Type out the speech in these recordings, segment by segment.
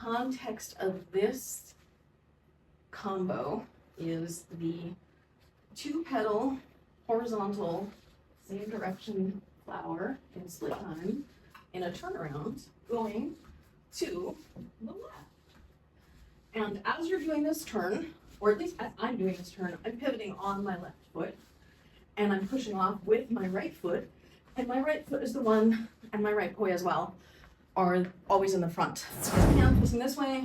context of this combo is the 2-petal horizontal same direction flower in split time in a turnaround going to the left. And as you're doing this turn, or at least as I'm doing this turn, I'm pivoting on my left foot and I'm pushing off with my right foot, and my right foot is the one, and my right poi as well, are always in the front. So hand facing this way.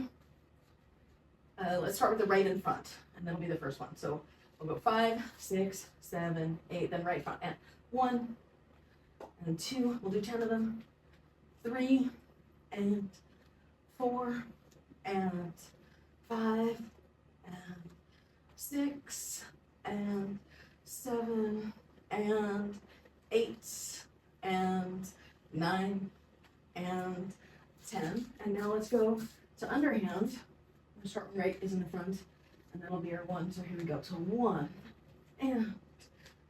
Let's start with the right in front, and that'll be the first one. So we'll go 5, 6, 7, 8, then right front, and 1, and 2, we'll do 10 of them, 3, and 4, and 5, and 6, and 7, and 8, and 9, and 10. And now let's go to underhand. The sharp right is in the front, and that'll be our 1. So here we go. So 1, and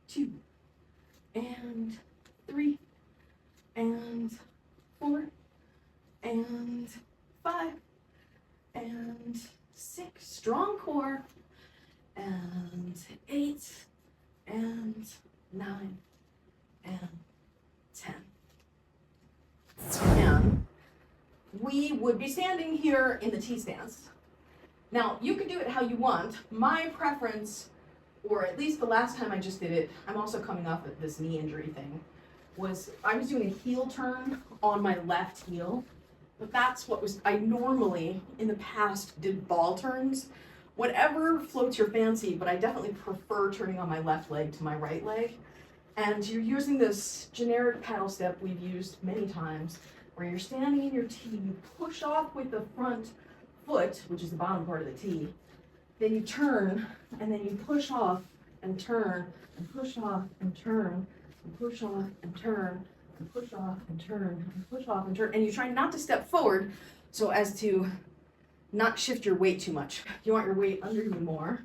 2, and 3, and 4, and 5, and 6. Strong core. And 8, and 9, and 10. And we would be standing here in the T stance. Now, you can do it how you want. My preference, or at least the last time I just did it, I'm also coming off of this knee injury thing, was I was doing a heel turn on my left heel. But that's what I normally, in the past, did ball turns. Whatever floats your fancy, but I definitely prefer turning on my left leg to my right leg. And you're using this generic paddle step we've used many times, where you're standing in your T, you push off with the front foot, which is the bottom part of the T, then you turn, and then you push off and turn, and push off and turn, and push off and turn, and push off and turn, and push off and turn, and you try not to step forward so as to not shift your weight too much. You want your weight under you more.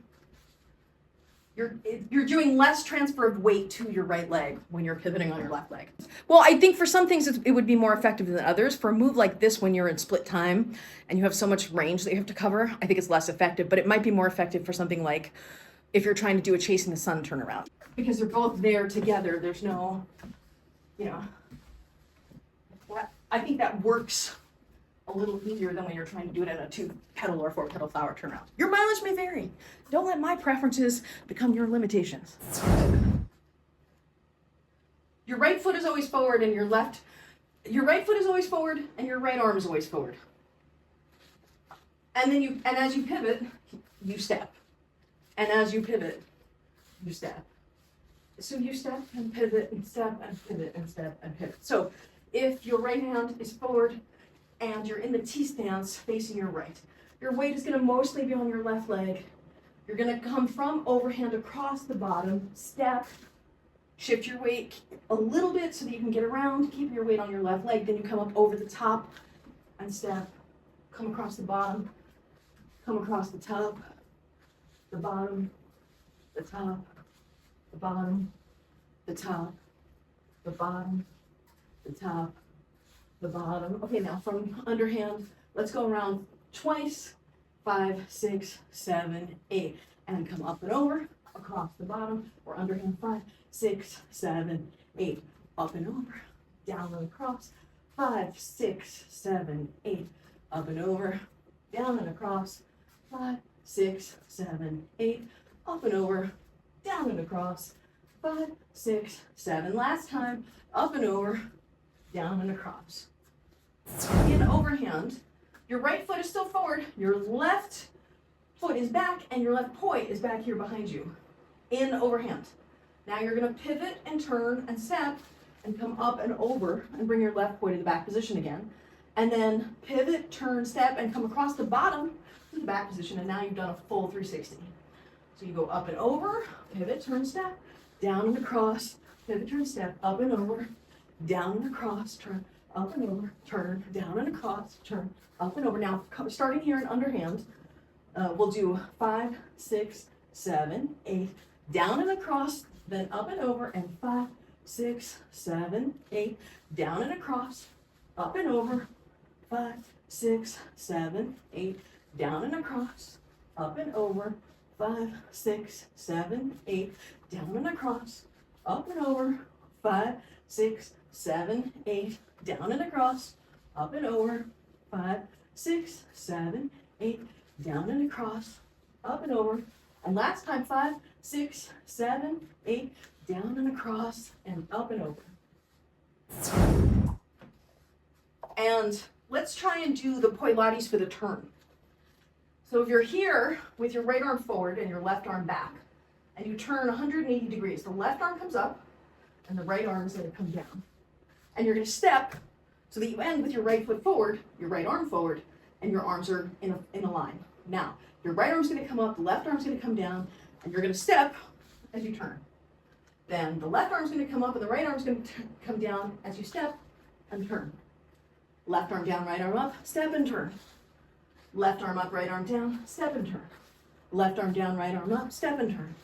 You're doing less transfer of weight to your right leg when you're pivoting on your left leg. Well, I think for some things it would be more effective than others. For a move like this, when you're in split time and you have so much range that you have to cover, I think it's less effective, but it might be more effective for something like if you're trying to do a chasing the sun turnaround. Because they're both there together, there's no, I think that works a little easier than when you're trying to do it at a 2-petal or 4-petal flower turnaround. Your mileage may vary. Don't let my preferences become your limitations. Your right foot is always forward and your right foot is always forward and your right arm is always forward. And as you pivot, you step. And as you pivot, you step. So you step and pivot and step and pivot and step and pivot. So if your right hand is forward and you're in the T stance facing your right, your weight is going to mostly be on your left leg. You're going to come from overhand across the bottom, step, shift your weight a little bit so that you can get around, keep your weight on your left leg, then you come up over the top and step, come across the bottom, come across the top, the bottom, the top, the bottom, the top, the bottom, the top, the bottom. Okay, now from underhand, let's go around twice, 5, 6, 7, 8, and come up and over, across the bottom, or underhand 5, 6, 7, 8, up and over, down and across, 5, 6, 7, 8, up and over, down and across, 5, 6, 7, 8, up and over, down and across, 5, 6, 7. Last time, up and over, down and across. In overhand, your right foot is still forward, your left foot is back, and your left poi is back here behind you. In overhand. Now you're going to pivot and turn and step and come up and over and bring your left poi to the back position again. And then pivot, turn, step, and come across the bottom to the back position, and now you've done a full 360. So you go up and over, pivot, turn, step, down and across, pivot, turn, step, up and over, down and across, turn, up and over, turn, down and across, turn, up and over. Now, starting here in underhand, we'll do 5, 6, 7, 8, down and across, then up and over, and 5, 6, 7, 8, down and across, up and over, 5, 6, 7, 8, down and across, up and over, 5, 6, 7, 8, down and across, up and over, 5, 6, 7, 8, down and across, up and over, 5, 6, 7, 8, down and across, up and over, and last time, 5, 6, 7, 8, down and across, and up and over. And let's try and do the Pilates for the turn. So if you're here with your right arm forward and your left arm back, and you turn 180 degrees, the left arm comes up, and the right arm is going to come down. And you're going to step so that you end with your right foot forward, your right arm forward, and your arms are in a line. Now, your right arm's going to come up, the left arm's going to come down, and you're going to step as you turn. Then the left arm's going to come up, and the right arm's going to come down as you step and turn. Left arm down, right arm up, step and turn. Left arm up, right arm down, step and turn. Left arm down, right arm up, step and turn.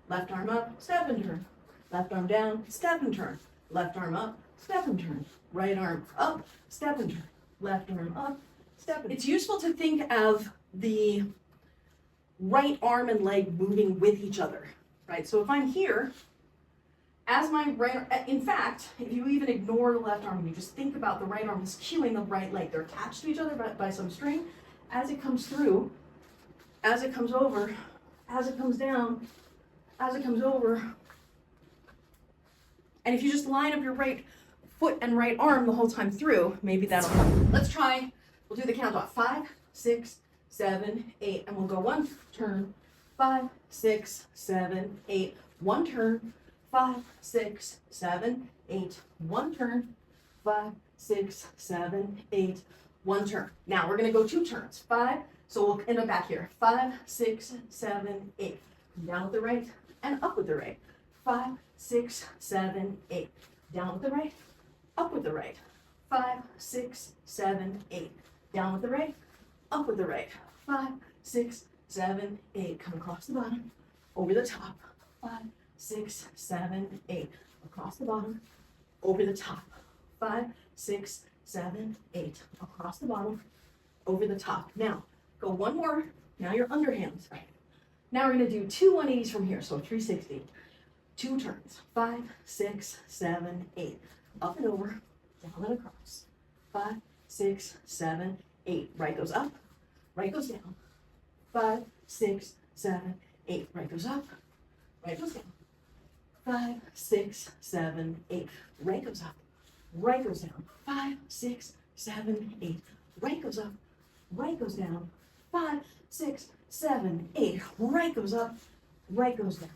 Left arm up, step and turn. Left arm down, step and turn. Left arm up, step and turn. Right arm up, step and turn. Left arm up, step and turn. It's useful to think of the right arm and leg moving with each other, right? So if I'm here, as my right, in fact, if you even ignore the left arm and you just think about the right arm is cueing the right leg, they're attached to each other by some string. As it comes through, as it comes over, as it comes down, as it comes over. And if you just line up your right foot and right arm the whole time through, maybe that'll help. Let's try, we'll do the count off. 5, 6, 7, 8, and we'll go 1 turn, 5, 6, 7, 8, 1 turn, 5, 6, 7, 8, 1 turn, 5, 6, 7, 8, 1 turn. Now we're going to go 2 turns. 5, so we'll end up back here. 5, 6, 7, 8. Down with the right and up with the right. 5, 6, 7, 8. Down with the right, up with the right. 5, 6, 7, 8. Down with the right, up with the right. 5, 6, 7, 8. Come across the bottom, over the top. 5, 6, 7, 8. Across the bottom, over the top. 5, 6, 7, 8. Across the bottom, over the top. Now, go 1 more. Now your underhands. Now we're going to do 2 180s from here, so 360. 2 turns. 5, 6, 7, 8. Up and over, down and across. 5, 6, 7, 8. Right goes up, right goes down. 5, 6, 7, 8. Right goes up, right goes down. 5, 6, 7, 8. Right goes up, right goes down. 5, 6, 7, 8. Right goes up, right goes down. 5, 6, 7, 8. Right goes up, right goes down.